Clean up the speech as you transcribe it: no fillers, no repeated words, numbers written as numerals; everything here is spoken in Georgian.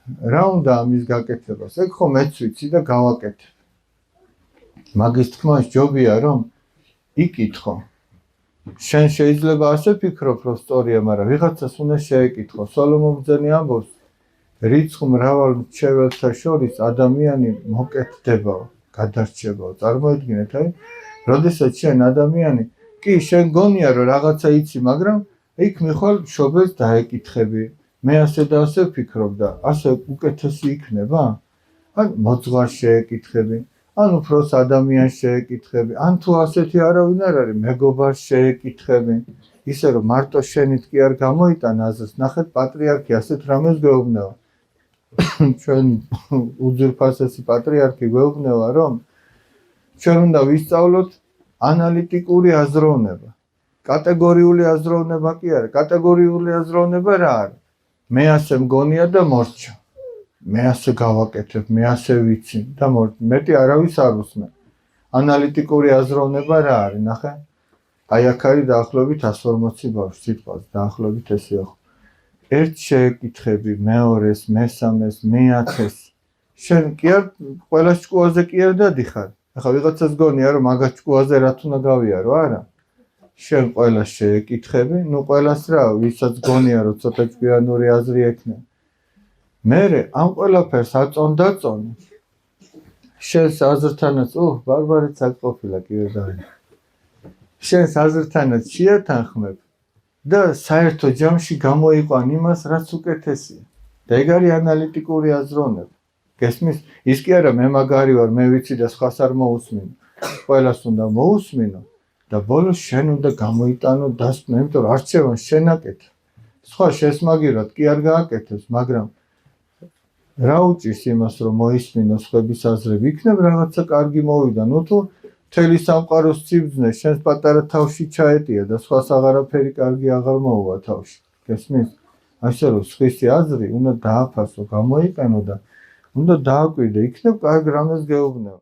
რა უნდა ამის გაკეთებას? ეგ ხო მეც ვიცი და გავაკეთებ. მაგის თქმა ჯობია რომ იკითხო. შენ შეიძლება ასე ფიქრობ, რომ სწორია, მაგრამ ვიღაცას უნდა შეეკითხო. სოლომონი ამბობს, რიცხ მრავალ მრჩეველთა შორის ადამიანი მოკეთდება, გადარჩება. წარმოიდგინეთ, აი, როდესაც შენ ადამიანი, კი, შენ გონია რომ რაღაცა იცი, მაგრამ იქ მიხვალ მშობელს დაეკითხები. მე ასე და ასე ვფიქრობ და ასე უკეთესი იქნება? ან მოძღვარს შეეკითხები, ან უფროს ადამიანს შეეკითხები, ან თუ ასეთი არავინ არ არის, მეგობარს შეეკითხები. ისე რომ მარტო შენით კი არ გამოიტან აზრს, ნახეთ პატრიარქი ასეთ რამეს გვეუბნება. ჩვენ უძვირფასესი პატრიარქი გვეუბნება, რომ ჩვენ უნდა ვისწავლოთ ანალიტიკური აზროვნება. კატეგორიული აზროვნება კი არა, კატეგორიული აზროვნება რა არის? მე ასე მგონია და მორჩა. მე ასე გავაკეთებ, მე ასე ვიცი და მეტი არავის არ უსმენ. ანალიტიკური აზროვნება რა არის, ნახე? აი აქ არის დაახლოებით 140 ბავშვი, სიტყვას დაახლოებით ესე ხო. ერთ შეეკითხები, მეორეს, მესამეს, მეათეს. შენ კი არ ყველა ჭკუაზე კი არ დადიხარ. ახლა ვიღაცას გონია რომ მაგას ჭკუაზე რა თუნდა გავიარო, არა? შენ ყველას შეეკითხები, ნუ ყველას რა, ვისაც გონია რომ ცოტა ჭკვიანური აზრი ექნება. მერე ამ ყველაფერს აწონ-დაწონი. შენს აზრთანაც, ბარბარიც აქ ყოფილა კიდე დავი. შენს აზრთანაც შეათანხმებ და საერთო ჯამში გამოიყვან იმას, რაც უკეთესია. და ეგ არის ანალიტიკური აზროვნება. გესმის? ის კი არა მე მაგარი ვარ, მე ვიცი და სხვას არ მოусმინო. ყველას უნდა მოусმინო და ბოლოს შენ უნდა გამოიტანო დასკვნა, იმიტომ რომ არჩევანს შენ აკეთებ. სხვა შესმაგირად კი არ გააკეთებს, მაგრამ რა უჭირს იმას, რომ მოისმინო სხვების აზრები, იქნებ რაღაცა კარგი მოვიდა, ნუ თუ მთელი სამყაროს ციბძნე შენს პატარა თავში ჩაეტია და სხვას აღარაფერი კარგი აღარ მოუვა თავში. გესმის? ასე რომ სხვისი აზრი უნდა დააფასო, გამოიყენო და უნდა დააკვირდე, იქნებ კარგ რამეს გეუბნება.